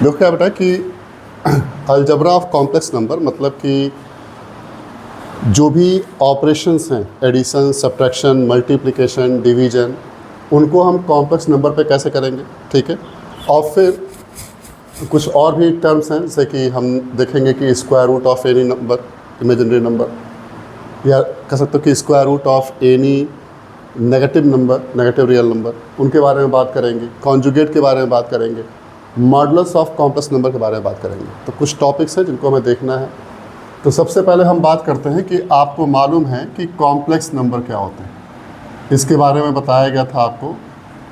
देखो क्या बेटा कि अलजबरा ऑफ कॉम्प्लेक्स नंबर मतलब कि जो भी ऑपरेशंस हैं, एडिशन, सब्ट्रैक्शन, मल्टीप्लिकेशन, डिवीजन, उनको हम कॉम्प्लेक्स नंबर पे कैसे करेंगे। ठीक है। और फिर कुछ और भी टर्म्स हैं, जैसे कि हम देखेंगे कि square root of any number, imaginary number, या कह सकते हो कि square root of any negative number, negative real number, उनके बारे में बात करेंगे। कॉन्जुगेट के बारे में बात करेंगे। मॉडुलस ऑफ कॉम्प्लेक्स नंबर के बारे में बात करेंगे। तो कुछ टॉपिक्स हैं जिनको हमें देखना है। तो सबसे पहले हम बात करते हैं कि आपको मालूम है कि कॉम्प्लेक्स नंबर क्या होते हैं। इसके बारे में बताया गया था आपको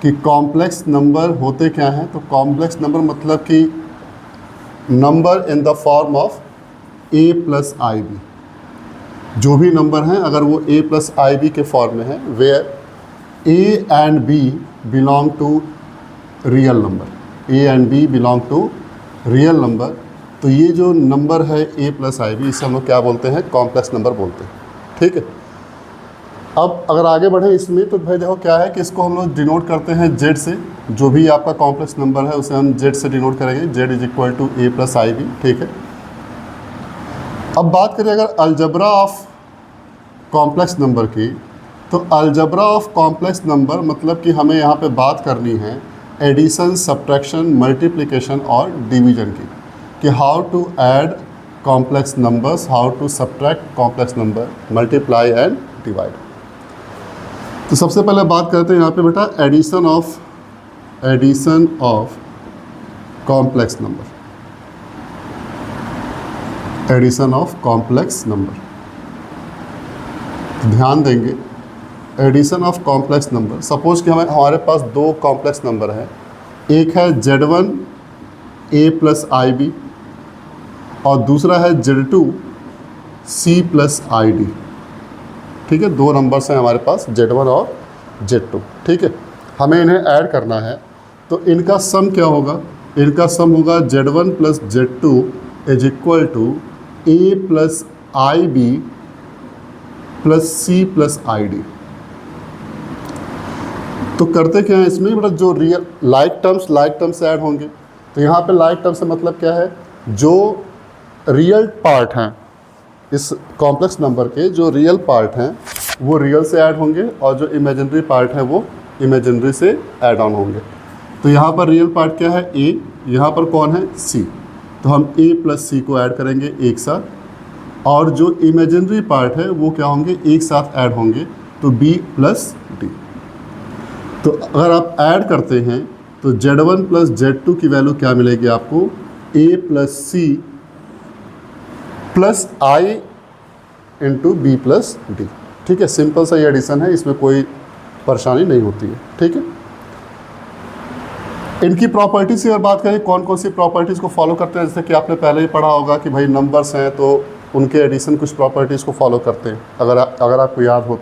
कि कॉम्प्लेक्स नंबर होते क्या हैं। तो कॉम्प्लेक्स नंबर मतलब कि number in the form of a plus i b. जो भी नंबर हैं अगर वो a प्लस आई बी के फॉर्म में है, where a and b belong to real number, a and b belong to real number, तो ये जो नंबर है a प्लस आई बी, इसे हम लोग क्या बोलते हैं, कॉम्प्लेक्स नंबर बोलते हैं। ठीक है। अब अगर आगे बढ़े इसमें तो भाई देखो क्या है कि इसको हम लोग डिनोट करते हैं z से। जो भी आपका कॉम्प्लेक्स नंबर है उसे हम z से डिनोट करेंगे, z is equal to a plus i b. ठीक है। अब बात करें अगर अलजबरा ऑफ कॉम्प्लेक्स नंबर की, तो अलजबरा ऑफ कॉम्प्लेक्स नंबर मतलब कि हमें यहाँ पे बात करनी है एडिशन, सब्ट्रैक्शन, मल्टीप्लिकेशन और डिवीजन की, कि how to add complex numbers, how to subtract complex number, multiply and divide. तो सबसे पहले बात करते हैं यहाँ पे बेटा addition of complex number, addition of complex number. ध्यान देंगे addition of complex number, suppose कि हमारे पास दो कॉम्प्लेक्स नंबर है, एक है z1 a plus i B और दूसरा है z2 c plus i D. ठीक है। दो नंबर्स हैं हमारे पास z1 और z2। ठीक है। हमें इन्हें ऐड करना है, तो इनका सम क्या होगा, इनका सम होगा z1 plus z2 is equal to a plus i B plus C plus i d. तो करते क्या है इसमें बेटा, जो रियल लाइक टर्म्स ऐड होंगे। तो यहाँ पे लाइक टर्म्स से मतलब क्या है, जो रियल पार्ट हैं इस कॉम्प्लेक्स नंबर के, जो रियल पार्ट हैं वो रियल से ऐड होंगे और जो इमेजिनरी पार्ट है वो इमेजिनरी से ऐड ऑन होंगे। तो यहाँ पर रियल पार्ट क्या है, a, यहाँ पर कौन है, c। तो हम a प्लस सी को ऐड करेंगे एक साथ, और जो इमेजिनरी पार्ट है वो क्या होंगे, एक साथ ऐड होंगे, तो b प्लस डी। तो अगर आप ऐड करते हैं तो z1 प्लस z2 की वैल्यू क्या मिलेगी आपको, a plus C plus i into B plus d. ठीक है। सिंपल सा ये एडिशन है, इसमें कोई परेशानी नहीं होती है। ठीक है। इनकी प्रॉपर्टीज़ की अगर बात करें, कौन कौन सी प्रॉपर्टीज़ को फॉलो करते हैं, जैसे कि आपने पहले ही पढ़ा होगा कि भाई नंबर्स हैं तो उनके एडिशन कुछ प्रॉपर्टीज़ को फॉलो करते हैं, अगर आपको याद हो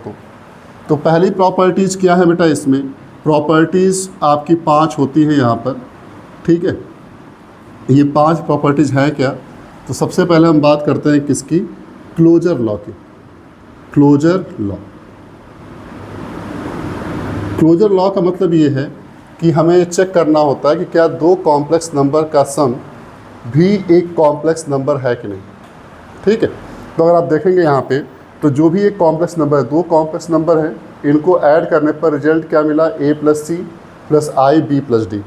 तो पहली प्रॉपर्टीज़ क्या है बेटा, इसमें प्रॉपर्टीज़ आपकी 5 होती है यहाँ पर। ठीक है। ये 5 प्रॉपर्टीज़ है क्या, तो सबसे पहले हम बात करते हैं किसकी, क्लोजर लॉ की। क्लोजर लॉ का मतलब ये है कि हमें चेक करना होता है कि क्या दो कॉम्प्लेक्स नंबर का सम भी एक कॉम्प्लेक्स नंबर है कि नहीं। ठीक है। तो अगर आप देखेंगे यहाँ पे, तो जो भी एक कॉम्प्लेक्स नंबर है, दो कॉम्प्लेक्स नंबर हैं, इनको ऐड करने पर रिजल्ट क्या मिला, a plus C plus i B plus D.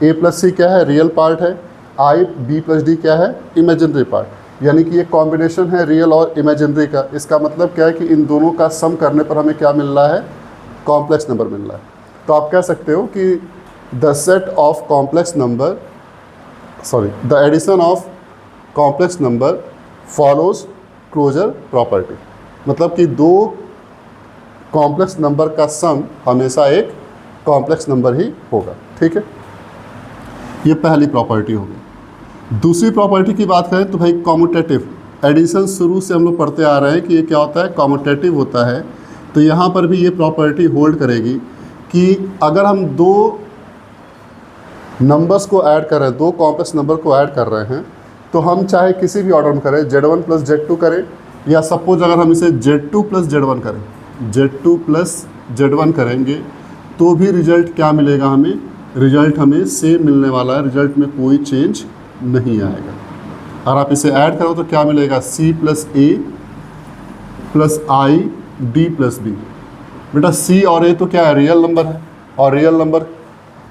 a plus C क्या है, रियल पार्ट है, आई बी प्लस डी क्या है, इमेजिनरी पार्ट। यानी कि ये कॉम्बिनेशन है रियल और इमेजिनरी का। इसका मतलब क्या है कि इन दोनों का सम करने पर हमें क्या मिल रहा है, कॉम्प्लेक्स नंबर मिल रहा है। तो आप कह सकते हो कि the set of complex number, the addition of complex number follows closure property. मतलब कि दो कॉम्प्लेक्स नंबर का सम हमेशा एक कॉम्प्लेक्स नंबर ही होगा। ठीक है। ये पहली प्रॉपर्टी होगी। दूसरी प्रॉपर्टी की बात करें तो भाई कॉम्यूटेटिव एडिशन, शुरू से हम लोग पढ़ते आ रहे हैं कि ये क्या होता है, कॉम्यूटेटिव होता है। तो यहाँ पर भी ये प्रॉपर्टी होल्ड करेगी कि अगर हम दो नंबर्स को ऐड कर रहे हैं, दो कॉम्प्लेक्स नंबर को ऐड कर रहे हैं, तो हम चाहे किसी भी ऑर्डर में करें, z1 प्लस z2 करें, या सपोज अगर हम इसे z2 प्लस z1 करें, z2 प्लस z1 करेंगे, तो भी रिजल्ट क्या मिलेगा हमें, रिजल्ट हमें सेम मिलने वाला है, रिजल्ट में कोई चेंज नहीं आएगा। अगर आप इसे ऐड करो तो क्या मिलेगा, c plus a plus i d plus b. बेटा c और a तो क्या है, रियल नंबर है, और रियल नंबर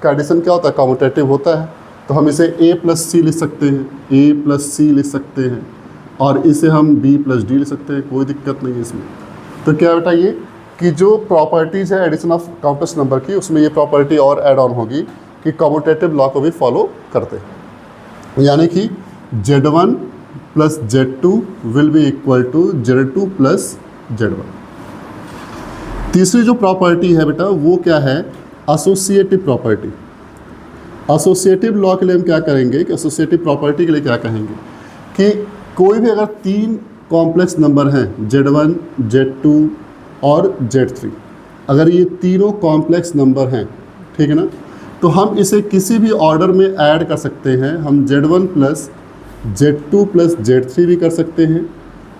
का एडिशन क्या होता है, कॉम्यूटेटिव होता है। तो हम इसे a प्लस सी लिख सकते हैं, a प्लस सी लिख सकते हैं, और इसे हम b प्लस डी लिख सकते हैं, कोई दिक्कत नहीं है इसमें। तो क्या बेटा ये कि जो प्रॉपर्टीज़ है एडिशन ऑफ कॉम्प्लेक्स नंबर की, उसमें ये प्रॉपर्टी और ऐड ऑन होगी कि कॉम्यूटेटिव लॉ को भी फॉलो करते हैं, यानी कि Z1 plus Z2 will be equal to Z2 plus Z1। तीसरी जो प्रॉपर्टी है बेटा वो क्या है, एसोसिएटिव प्रॉपर्टी। एसोसिएटिव लॉ के लिए हम क्या करेंगे कि एसोसिएटिव प्रॉपर्टी के लिए क्या कहेंगे कि कोई भी अगर तीन कॉम्प्लेक्स नंबर हैं Z1, Z2 और Z3, अगर ये तीनों कॉम्प्लेक्स नंबर हैं, ठीक है ना, तो हम इसे किसी भी ऑर्डर में ऐड कर सकते हैं। हम Z1 plus Z2 plus Z3 भी कर सकते हैं,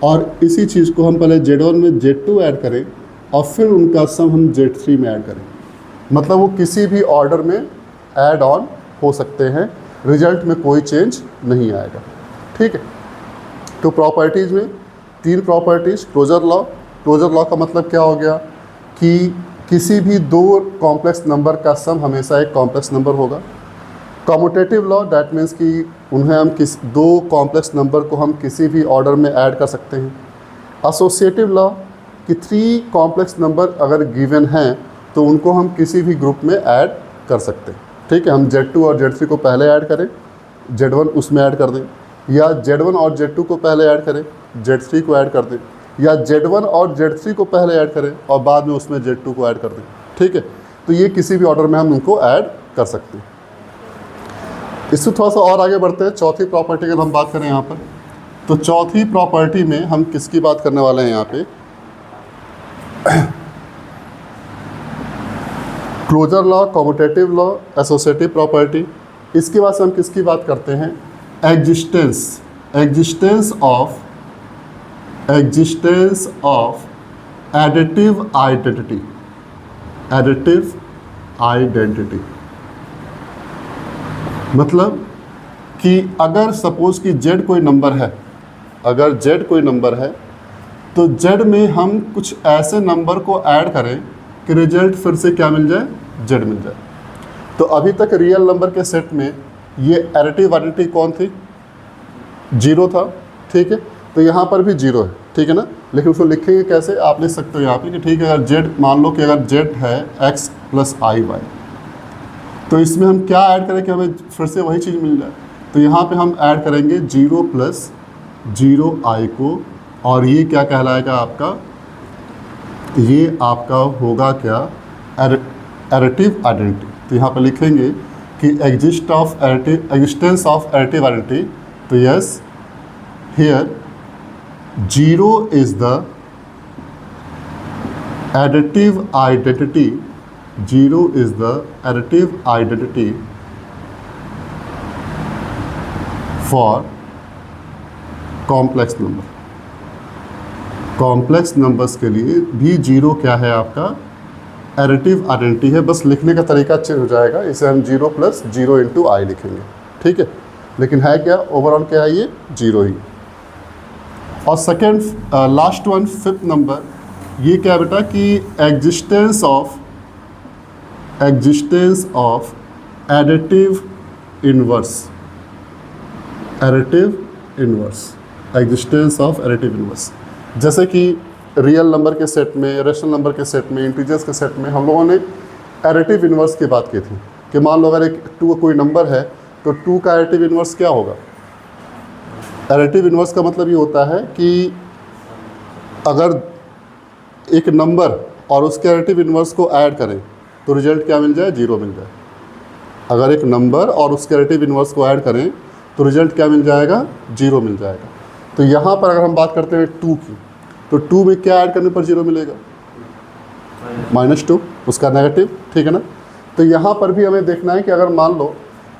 और इसी चीज़ को हम पहले Z1 में Z2 ऐड करें और फिर उनका सम हम Z3 में ऐड करें। मतलब वो किसी भी ऑर्डर में ऐड ऑन हो सकते हैं, रिजल्ट में कोई चेंज नहीं आएगा। ठीक है, तो प्रॉपर्टीज़ में तीन प्रॉपर्टीज़, क्लोजर लॉ का मतलब क्या हो गया कि किसी भी दो कॉम्प्लेक्स नंबर का सम हमेशा एक कॉम्प्लेक्स नंबर होगा। कॉम्यूटेटिव लॉ दैट मीन्स कि उन्हें हम दो कॉम्प्लेक्स नंबर को हम किसी भी ऑर्डर में ऐड कर सकते हैं। एसोसिएटिव लॉ कि थ्री कॉम्प्लेक्स नंबर अगर गिवन हैं तो उनको हम किसी भी ग्रुप में ऐड कर सकते हैं। ठीक है, हम Z2 और Z3 को पहले ऐड करें, Z1 उसमें ऐड कर दें, या Z1 और Z2 को पहले ऐड करें, Z3 को ऐड कर दें, या Z1 और Z3 को पहले ऐड करें और बाद में उसमें Z2 को ऐड कर दें। ठीक है, तो ये किसी भी ऑर्डर में हम उनको ऐड कर सकते हैं। इससे थोड़ा सा और आगे बढ़ते हैं। चौथी प्रॉपर्टी की हम बात करें यहाँ पर, तो चौथी प्रॉपर्टी में हम किसकी बात करने वाले हैं यहाँ पे, closure law, commutative law, associative property. इसके बाद से हम किसकी बात करते हैं, एग्जिस्टेंस ऑफ एडिटिव आइडेंटिटी। मतलब कि अगर सपोज कि Z कोई नंबर है, अगर Z कोई नंबर है तो Z में हम कुछ ऐसे नंबर को ऐड करें कि रिजल्ट फिर से क्या मिल जाए, Z मिल जाए। तो अभी तक रियल नंबर के सेट में ये एडिटिव आइडेंटिटी कौन थी, 0 था। ठीक है, तो यहाँ पर भी 0 है, ठीक है ना, लेकिन उसको लिखेंगे कैसे, आप लिख सकते हो यहाँ पे कि ठीक है, अगर Z मान लो कि अगर Z है x प्लस आई वाई, तो इसमें हम क्या ऐड करें कि हमें फिर से वही चीज़ मिल जाए। तो यहाँ पे हम ऐड करेंगे 0 प्लस 0 आई को, और ये क्या कहलाएगा आपका, ये आपका होगा क्या, एडिटिव आइडेंटिटी। तो यहाँ पे लिखेंगे कि एग्जिस्टेंस ऑफ एडिटिव आइडेंटिटी। तो yes, here 0 is the additive identity, 0 is the additive identity for complex number। Complex numbers के लिए भी 0 क्या है आपका, एडिटिव आइडेंटिटी है। बस लिखने का तरीका चेंज हो जाएगा, इसे हम 0 प्लस 0 इंटू आई लिखेंगे। ठीक है, लेकिन है क्या, ओवरऑल क्या है, ये 0 ही। और second last one, fifth number, ये क्या बेटा कि existence of additive inverse, existence of additive inverse. जैसे कि रियल नंबर के सेट में, रेशनल नंबर के सेट में, इंटीजर्स के सेट में हम लोगों ने एडिटिव इन्वर्स की बात की थी कि मान लो अगर एक 2 कोई नंबर है तो 2 का एडिटिव इन्वर्स क्या होगा। एडिटिव इन्वर्स का मतलब ये होता है कि अगर एक नंबर और उसके एडिटिव इन्वर्स को ऐड करें तो रिजल्ट क्या मिल जाए, 0 मिल जाए। अगर एक नंबर और उसके एडिटिव इन्वर्स को ऐड करें तो रिजल्ट क्या मिल जाएगा, 0 मिल जाएगा। तो यहाँ पर अगर हम बात करते हैं 2 की, तो 2 में क्या ऐड करने पर 0 मिलेगा, -2, उसका नेगेटिव। ठीक है ना, तो यहाँ पर भी हमें देखना है कि अगर मान लो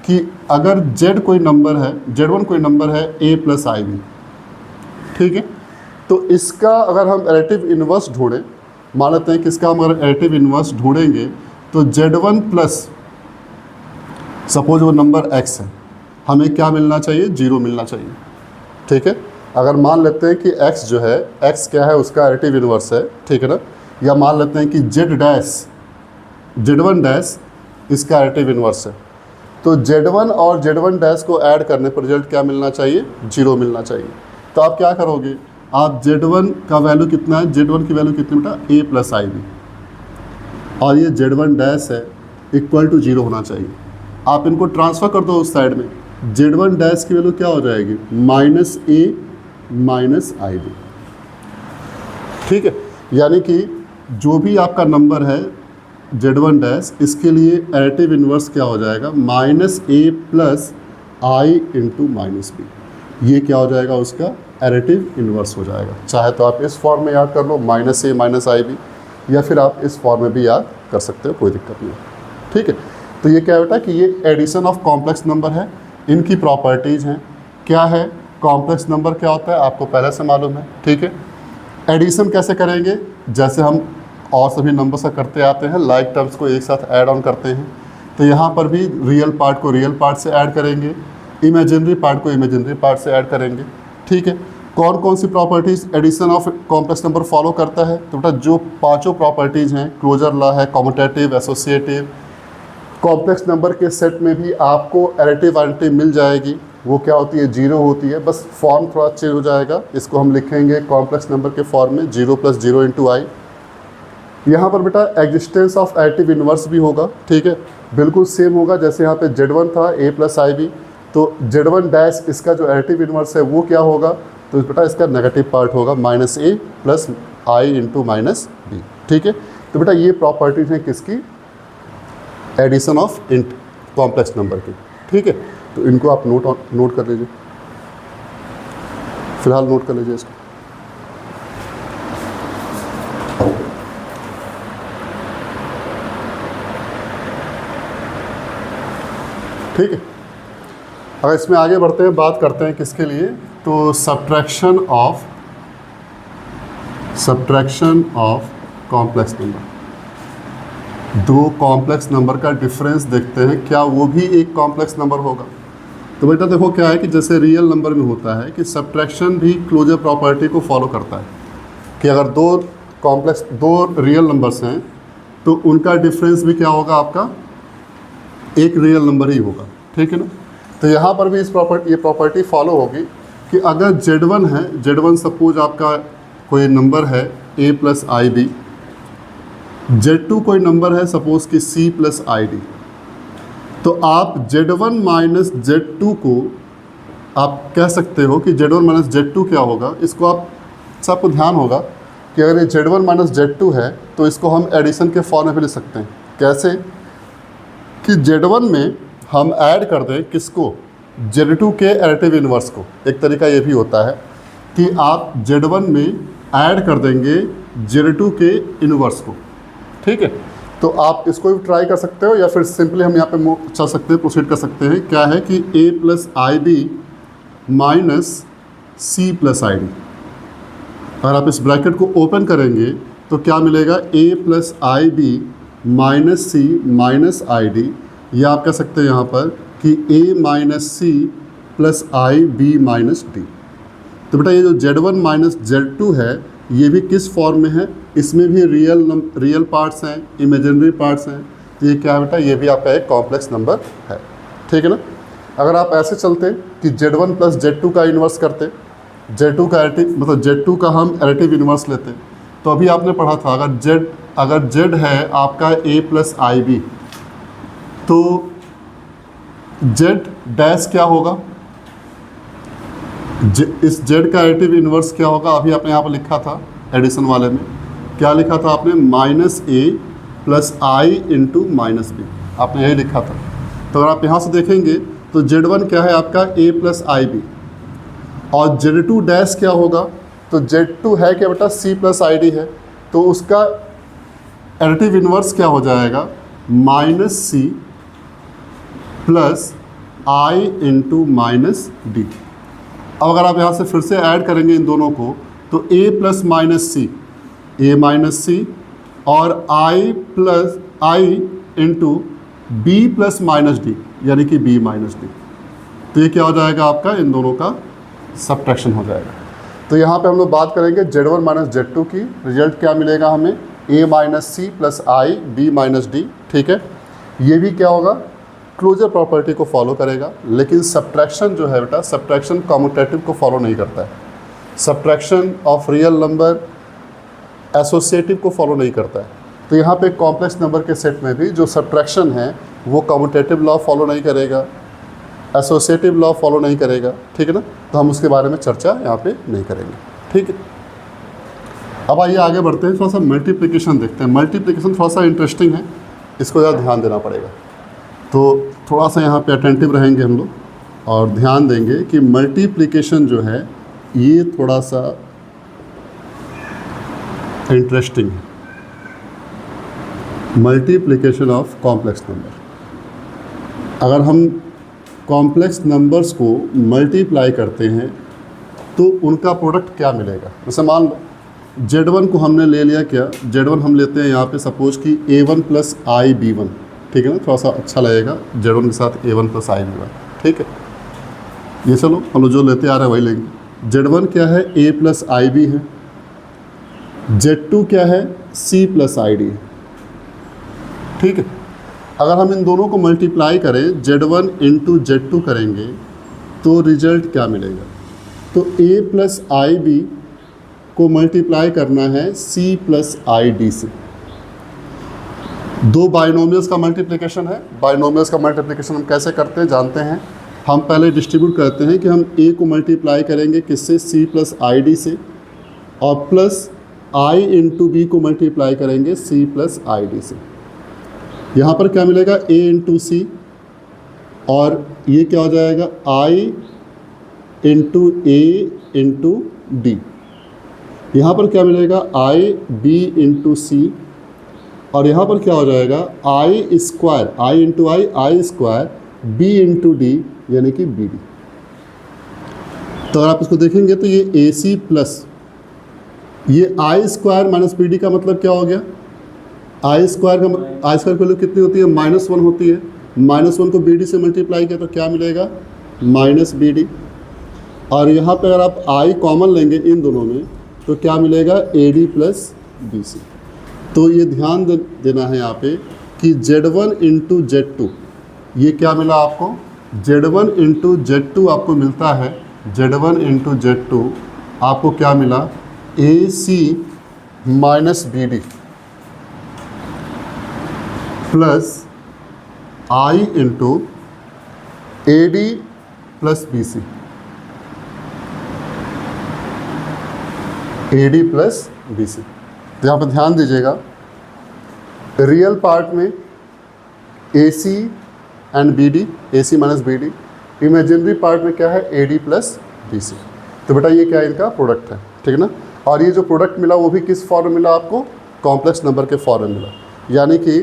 कि अगर Z कोई नंबर है, Z1 कोई नंबर है a प्लस आई बी, ठीक है, तो इसका अगर हम एडिटिव इन्वर्स ढूंढें, मान लेते हैं कि इसका हम अगर एडिटिव इन्वर्स ढूंढेंगे तो Z1 प्लस, सपोज वो नंबर x है, हमें क्या मिलना चाहिए, 0 मिलना चाहिए। ठीक है, अगर मान लेते हैं कि x जो है, x क्या है, उसका एडिटिव इन्वर्स है, ठीक है ना, या मान लेते हैं कि z1 डैश इसका एडिटिव इन्वर्स है, तो z1 और z1 डैश को ऐड करने पर रिजल्ट क्या मिलना चाहिए, 0 मिलना चाहिए। तो आप क्या करोगे, आप z1 का वैल्यू कितना है, z1 की वैल्यू कितनी बेटा, a प्लस आई बी, और ये z1 डैश है इक्वल टू 0 होना चाहिए। आप इनको ट्रांसफ़र कर दो उस साइड में, z1 डैश की वैल्यू क्या हो जाएगी, minus a minus i b. ठीक है, यानी कि जो भी आपका नंबर है z1 डैश, इसके लिए एडिटिव इन्वर्स क्या हो जाएगा, minus a plus i into minus b. ये क्या हो जाएगा, उसका एडिटिव इन्वर्स हो जाएगा। चाहे तो आप इस फॉर्म में याद कर लो, minus a minus i B, या फिर आप इस फॉर्म में भी याद कर सकते हो, कोई दिक्कत नहीं। ठीक है, तो ये क्या है बेटा कि ये एडिशन ऑफ कॉम्प्लेक्स नंबर है, इनकी प्रॉपर्टीज़ हैं। क्या है, कॉम्प्लेक्स नंबर क्या होता है आपको पहले से मालूम है। ठीक है, एडिशन कैसे करेंगे, जैसे हम और सभी नंबर्स का करते आते हैं, लाइक टर्म्स को एक साथ ऐड ऑन करते हैं, तो यहाँ पर भी रियल पार्ट को रियल पार्ट से ऐड करेंगे, इमेजिनरी पार्ट को इमेजिनरी पार्ट से ऐड करेंगे। ठीक है, कौन कौन सी properties addition of complex number follow करता है, तो बेटा जो पांचों प्रॉपर्टीज़ हैं, क्लोजर लॉ है, कॉम्यूटेटिव, एसोसिएटिव, कॉम्प्लेक्स नंबर के सेट में भी आपको एडिटिव आइडेंटिटी मिल जाएगी, वो क्या होती है, 0 होती है, बस फॉर्म थोड़ा चेंज हो जाएगा। इसको हम लिखेंगे कॉम्प्लेक्स नंबर के फॉर्म में 0 प्लस 0 इंटू आई। यहाँ पर बेटा एग्जिस्टेंस ऑफ एडिटिव इन्वर्स भी होगा। ठीक है, बिल्कुल सेम होगा जैसे यहाँ पे z1 था a प्लस आई बी, तो z1 डैश इसका जो एडिटिव इन्वर्स है वो क्या होगा, तो बेटा इसका नेगेटिव पार्ट होगा, minus a plus i into minus b. ठीक है, तो बेटा ये प्रॉपर्टीज़ हैं किसकी, addition of in complex number की। ठीक है, तो इनको आप नोट कर लीजिए, फिलहाल नोट कर लीजिए इसको। ठीक है, अगर इसमें आगे बढ़ते हैं, बात करते हैं किसके लिए, तो सब्ट्रैक्शन ऑफ कॉम्प्लेक्स नंबर। दो कॉम्प्लेक्स नंबर का डिफरेंस देखते हैं, क्या वो भी एक कॉम्प्लेक्स नंबर होगा। तो बेटा देखो क्या है कि जैसे रियल नंबर में होता है कि सब्ट्रैक्शन भी क्लोजर प्रॉपर्टी को फॉलो करता है, कि अगर दो रियल नंबर्स हैं तो उनका डिफरेंस भी क्या होगा, आपका एक रियल नंबर ही होगा। ठीक है ना, तो यहाँ पर भी ये प्रॉपर्टी फॉलो होगी कि अगर z1 है, z1 सपोज आपका कोई नंबर है a plus i B, z2 कोई नंबर है सपोज कि c प्लस आई डी, तो आप z1 माइनस z2 को आप कह सकते हो कि z1 माइनस z2 क्या होगा। इसको आप सबको ध्यान होगा कि अगर ये z1 माइनस z2 है तो इसको हम एडिशन के फॉर्म में भी लिख सकते हैं। कैसे कि z1 में हम ऐड कर दें किसको, z2 के एडिटिव इन्वर्स को। एक तरीका ये भी होता है कि आप z1 में ऐड कर देंगे z2 के इन्वर्स को। ठीक है, तो आप इसको भी ट्राई कर सकते हो, या फिर सिंपली हम यहाँ पे चल सकते हैं, प्रोसीड कर सकते हैं। क्या है कि a plus i b minus c plus i d. अगर आप इस ब्रैकेट को ओपन करेंगे तो क्या मिलेगा, a plus i b minus c minus i d, या आप कह सकते हैं यहाँ पर कि a minus c plus i b minus d. तो बेटा ये जो z1 माइनस z2 है ये भी किस फॉर्म में है, इसमें भी रियल पार्ट्स हैं, इमेजिनरी पार्ट्स हैं। तो ये क्या है बेटा, ये भी आपका एक कॉम्प्लेक्स नंबर है। ठीक है ना, अगर आप ऐसे चलते कि z1 प्लस z2 का इन्वर्स करते, z2 का मतलब z2 का हम एडिटिव इन्वर्स लेते, तो अभी आपने पढ़ा था अगर z है आपका a प्लस आई बी, तो z डैश क्या होगा, इस z का एडिटिव इन्वर्स क्या होगा। अभी आपने यहाँ पर लिखा था एडिशन वाले में, क्या लिखा था आपने, minus a plus i into minus b, आपने यही लिखा था। तो अगर आप यहाँ से देखेंगे तो z1 क्या है आपका a प्लस आई बी, और z2 डैश क्या होगा, तो z2 है क्या बेटा, c प्लस आई डी है, तो उसका एडिटिव इन्वर्स क्या हो जाएगा, minus c plus i into minus D. अब अगर आप यहाँ से फिर से ऐड करेंगे इन दोनों को, तो a plus minus C, a minus C, और i plus i into B plus minus D, यानी कि b माइनस डी। तो ये क्या हो जाएगा आपका, इन दोनों का सब्ट्रैक्शन हो जाएगा। तो यहाँ पे हम लोग बात करेंगे Z1 माइनस Z2 की। रिजल्ट क्या मिलेगा हमें, A minus c plus i b minus d. ठीक है, ये भी क्या होगा, क्लोजर प्रॉपर्टी को फॉलो करेगा। लेकिन सब्ट्रैक्शन जो है बेटा, सब्ट्रैक्शन कम्यूटेटिव को फॉलो नहीं करता है। Subtraction of real number associative को फॉलो नहीं करता है। तो यहाँ पे कॉम्प्लेक्स नंबर के सेट में भी जो सब्ट्रैक्शन है वो कम्यूटेटिव लॉ फॉलो नहीं करेगा, एसोसिएटिव लॉ फॉलो नहीं करेगा। ठीक है ना, तो हम उसके बारे में चर्चा यहाँ पे नहीं करेंगे। ठीक है, अब आइए आगे बढ़ते हैं, थोड़ा सा मल्टीप्लिकेशन देखते हैं। मल्टीप्लिकेशन थोड़ा सा इंटरेस्टिंग है, इसको ज़्यादा ध्यान देना पड़ेगा। तो थोड़ा सा यहाँ पे अटेंटिव रहेंगे हम लोग और ध्यान देंगे कि मल्टीप्लिकेशन जो है ये थोड़ा सा इंटरेस्टिंग है। मल्टीप्लिकेशन ऑफ कॉम्प्लेक्स नंबर, अगर हम कॉम्प्लेक्स नंबर्स को मल्टीप्लाई करते हैं तो उनका प्रोडक्ट क्या मिलेगा। जैसे मान लो Z1 को हमने ले लिया, क्या Z1 हम लेते हैं यहाँ पे सपोज कि A1 प्लस आई B1। ठीक है ना, थोड़ा सा अच्छा लगेगा Z1 के साथ A1 प्लस आई B1। ठीक है, ये चलो हम लोग जो लेते आ रहे हैं वही लेंगे। Z1 क्या है, A प्लस आई B है। Z2 क्या है, C प्लस आई D है। ठीक है, अगर हम इन दोनों को मल्टीप्लाई करें, Z1 इंटू Z2 करेंगे तो रिजल्ट क्या मिलेगा। तो A प्लस आई B को मल्टीप्लाई करना है C प्लस आई D से। दो बाइनोमियल्स का मल्टीप्लिकेशन है। बाइनोमियल्स का मल्टीप्लिकेशन हम कैसे करते हैं जानते हैं। हम पहले डिस्ट्रीब्यूट करते हैं कि हम A को मल्टीप्लाई करेंगे किससे, C प्लस आई D से, और प्लस I इंटू B को मल्टीप्लाई करेंगे C प्लस आई D से। यहाँ पर क्या मिलेगा, A इंटू सी, और ये क्या हो जाएगा, I into A into D. यहाँ पर क्या मिलेगा, I B इंटू सी, और यहाँ पर क्या हो जाएगा, I square, I into I square B into D, यानी कि बी डी। तो अगर आप इसको देखेंगे तो ये ए सी प्लस ये I square minus B d का मतलब क्या हो गया, आई स्क्वायर की वैल्यू कितनी होती है, -1 होती है। -1 को बी डी से मल्टीप्लाई किया तो क्या मिलेगा, माइनस बी डी। और यहाँ पे अगर आप आई कॉमन लेंगे इन दोनों में तो क्या मिलेगा, a D plus B C. तो ये ध्यान देना है यहाँ पे कि Z1 इंटू Z2, ये क्या मिला आपको, Z1 इंटू Z2 आपको मिलता है, Z1 इंटू Z2 आपको क्या मिला, A C minus B D plus i into A D plus B C, A D plus B C. तो यहाँ पर ध्यान दीजिएगा, रियल पार्ट में A C and B D, A C minus B D. Imaginary part में क्या है, A D plus B C. तो बेटा ये क्या है, इनका प्रोडक्ट है। ठीक है ना, और ये जो प्रोडक्ट मिला वो भी किस फॉर्म में मिला आपको, कॉम्प्लेक्स नंबर के फॉर्म में मिला। यानी कि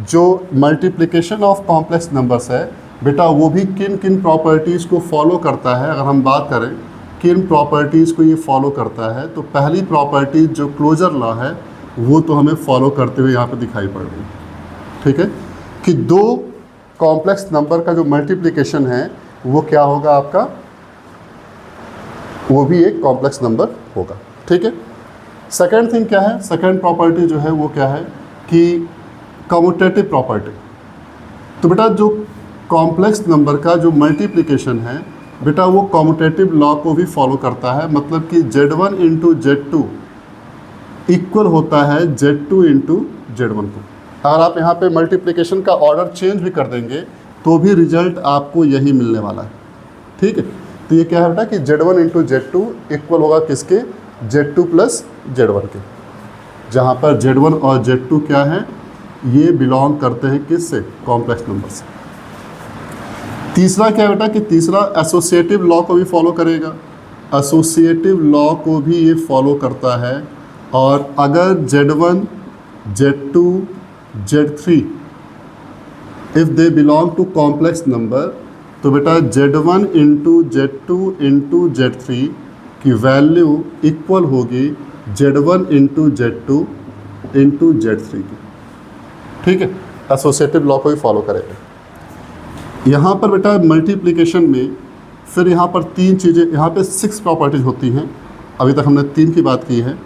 जो मल्टीप्लिकेशन ऑफ कॉम्प्लेक्स नंबर्स है बेटा, वो भी किन किन प्रॉपर्टीज़ को फॉलो करता है। अगर हम बात करें किन प्रॉपर्टीज़ को ये फॉलो करता है, तो पहली प्रॉपर्टी जो क्लोजर लॉ है वो तो हमें फॉलो करते हुए यहाँ पे दिखाई पड़ रही है। ठीक है, कि दो कॉम्प्लेक्स नंबर का जो मल्टीप्लिकेशन है वो क्या होगा आपका, वो भी एक कॉम्प्लेक्स नंबर होगा। ठीक है, सेकेंड थिंग क्या है, सेकेंड प्रॉपर्टी जो है वो क्या है कि कम्यूटेटिव प्रॉपर्टी। तो बेटा जो कॉम्प्लेक्स नंबर का जो मल्टीप्लिकेशन है बेटा, वो कम्यूटेटिव लॉ को भी फॉलो करता है। मतलब कि Z1 इंटू Z2 इक्वल होता है Z2 इंटू Z1 को। अगर आप यहाँ पे मल्टीप्लिकेशन का ऑर्डर चेंज भी कर देंगे तो भी रिजल्ट आपको यही मिलने वाला है। ठीक है, तो ये क्या है बेटा कि Z1 इंटू Z2 इक्वल होगा किसके, Z2 प्लस Z1 के, जहाँ पर Z1 और Z2 क्या है, ये बिलोंग करते हैं किससे, कॉम्प्लेक्स नंबर से। तीसरा क्या बेटा कि तीसरा एसोसिएटिव लॉ को भी फॉलो करेगा। एसोसिएटिव लॉ को भी ये फॉलो करता है। और अगर Z1, Z2, Z3 if they belong to complex number, तो बेटा Z1 into Z2 into Z3 की वैल्यू इक्वल होगी Z1 into Z2 into Z3 की। ठीक है, एसोसिएटिव लॉ को भी फॉलो करेगा। यहाँ पर बेटा मल्टीप्लिकेशन में फिर यहाँ पर 3 चीज़ें, यहाँ पे 6 प्रॉपर्टीज होती हैं, अभी तक हमने 3 की बात की है।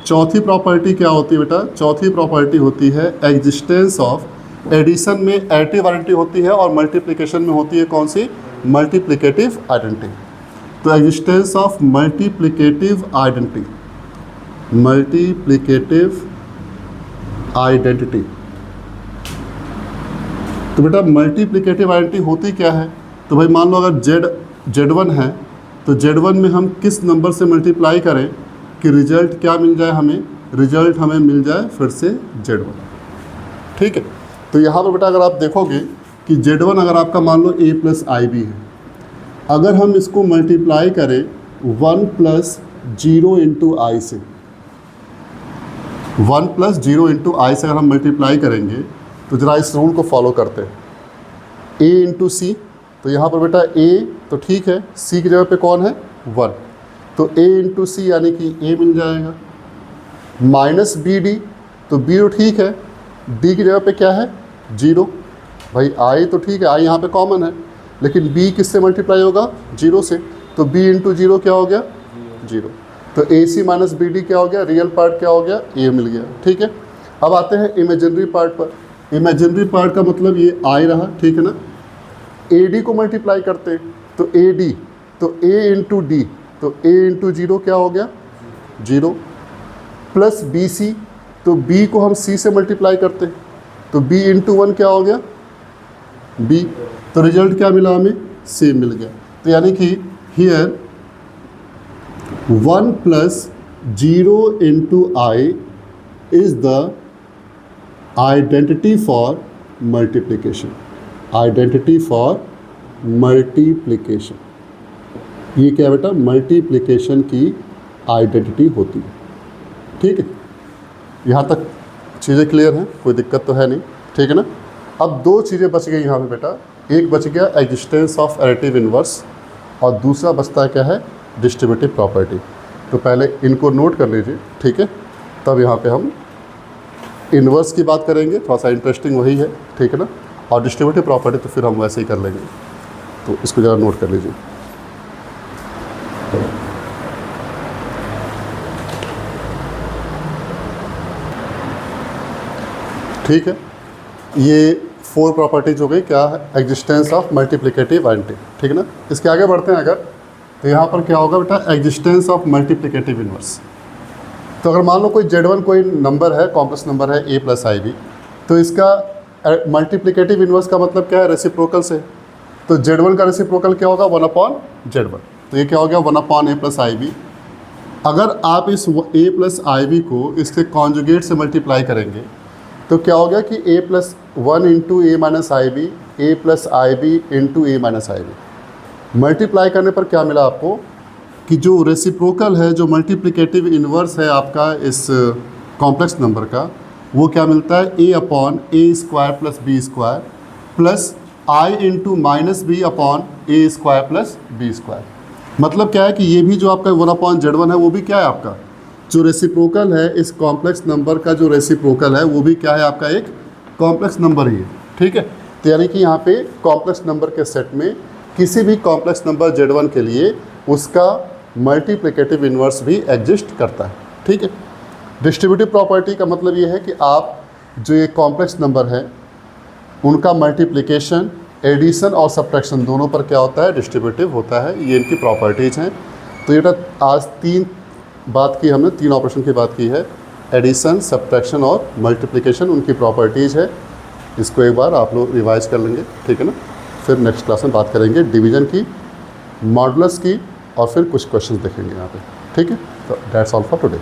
चौथी प्रॉपर्टी क्या होती है बेटा? चौथी प्रॉपर्टी होती है एग्जिस्टेंस ऑफ, एडिशन में एडिटिव आइडेंटिटी होती है और मल्टीप्लिकेशन में होती है कौन सी? Multiplicative identity. तो existence of multiplicative identity, multiplicative identity. तो बेटा मल्टीप्लिकेटिव आइडेंटिटी होती क्या है? तो भाई मान लो अगर Z1 है तो Z1 में हम किस नंबर से मल्टीप्लाई करें कि रिजल्ट क्या मिल जाए हमें? रिजल्ट हमें मिल जाए फिर से Z1। ठीक है, तो यहाँ पर बेटा अगर आप देखोगे कि Z1 अगर आपका मान लो a प्लस आई बी है, अगर हम इसको मल्टीप्लाई करें 1 प्लस 0 इंटू आई से, 1 प्लस 0 इंटू आई से अगर हम मल्टीप्लाई करेंगे तो ज़रा इस रूल को फॉलो करते हैं, a इंटू सी। तो यहाँ पर बेटा a तो ठीक है, c की जगह पे कौन है? 1, तो a इंटू सी यानी कि a मिल जाएगा। माइनस बी डी, तो b तो ठीक है, d की जगह पे क्या है? 0। भाई i तो ठीक है, i यहाँ पे कॉमन है, लेकिन b किससे मल्टीप्लाई होगा? 0 से, तो b इंटू 0 क्या हो गया? 0। तो ए सी माइनस बी डी क्या हो गया? रियल पार्ट क्या हो गया? a मिल गया। ठीक है, अब आते हैं इमेजिनरी पार्ट पर। इमेजिनरी पार्ट का मतलब ये i रहा, ठीक है ना। ए डी को मल्टीप्लाई करते हैं तो ए डी, तो a इंटू डी, तो a इंटू 0 क्या हो गया? 0, प्लस बी सी, तो b को हम c से मल्टीप्लाई करते हैं तो b इंटू 1 क्या हो गया? b, तो रिजल्ट क्या मिला हमें? सेम मिल गया। तो यानी कि here 1 plus 0 into I is the identity for multiplication, identity for multiplication. ये क्या बेटा? मल्टीप्लिकेशन की आइडेंटिटी होती है। ठीक है, यहाँ तक चीज़ें क्लियर हैं, कोई दिक्कत तो है नहीं, ठीक है ना। अब 2 चीज़ें बच गई यहाँ पे बेटा, एक बच गया एग्जिस्टेंस ऑफ एडिटिव इन्वर्स और दूसरा बचता है क्या है? Distributive property. तो पहले इनको नोट कर लीजिए, ठीक है, तब यहाँ पे हम इन्वर्स की बात करेंगे, थोड़ा सा इंटरेस्टिंग वही है, ठीक है ना। और डिस्ट्रीब्यूटिव प्रॉपर्टी तो फिर हम वैसे ही कर लेंगे, तो इसको ज़रा नोट कर लीजिए। ठीक है, ये 4 प्रॉपर्टीज हो गई, क्या है? एग्जिस्टेंस ऑफ मल्टीप्लिकेटिव आइडेंटिटी, ठीक है ना। इसके आगे बढ़ते हैं अगर, तो यहाँ पर क्या होगा बेटा? Existence of multiplicative inverse. तो अगर मान लो कोई Z1 कोई नंबर है, कॉम्प्लेक्स नंबर है a प्लस आई बी, तो इसका मल्टीप्लिकेटिव इन्वर्स का मतलब क्या है? रेसिप्रोकल से। तो Z1 का रेसिप्रोकल क्या होगा? 1/Z1। तो ये क्या हो गया? 1/a plus i B. अगर आप इस a प्लस आई बी को इसके कॉन्जुगेट से मल्टीप्लाई करेंगे तो क्या हो गया कि a plus 1 into a minus i b, a plus i b into a minus i b. Multiply करने पर क्या मिला आपको कि जो रेसिप्रोकल है, जो मल्टीप्लिकेटिव इन्वर्स है आपका इस कॉम्प्लेक्स नंबर का, वो क्या मिलता है? a upon a square plus b square plus i into minus b upon a square plus b square. मतलब क्या है कि ये भी जो आपका 1/Z1 है वो भी क्या है? आपका जो रेसिप्रोकल है इस कॉम्प्लेक्स नंबर का, जो रेसिप्रोकल है वो भी क्या है? आपका एक कॉम्प्लेक्स नंबर ही है। ठीक है, तो यानी कि यहाँ पे कॉम्प्लेक्स नंबर के सेट में किसी भी कॉम्प्लेक्स नंबर Z1 के लिए उसका मल्टीप्लिकेटिव इन्वर्स भी एग्जिस्ट करता है। ठीक है, डिस्ट्रीब्यूटिव प्रॉपर्टी का मतलब ये है कि आप जो ये कॉम्प्लेक्स नंबर है उनका मल्टीप्लिकेशन, एडिशन और सब्ट्रैक्शन दोनों पर क्या होता है? डिस्ट्रीब्यूटिव होता है। ये इनकी प्रॉपर्टीज़ हैं। तो ये आज 3 बात की हमने, 3 ऑपरेशन की बात की है, एडिशन, सब्ट्रैक्शन और मल्टीप्लिकेशन, उनकी प्रॉपर्टीज़ है। इसको एक बार आप लोग रिवाइज कर लेंगे, ठीक है ना। फिर नेक्स्ट क्लास में बात करेंगे डिवीज़न की, मॉडुलस की, और फिर कुछ क्वेश्चंस देखेंगे यहाँ पे। ठीक है, तो दैट्स ऑल फॉर टुडे।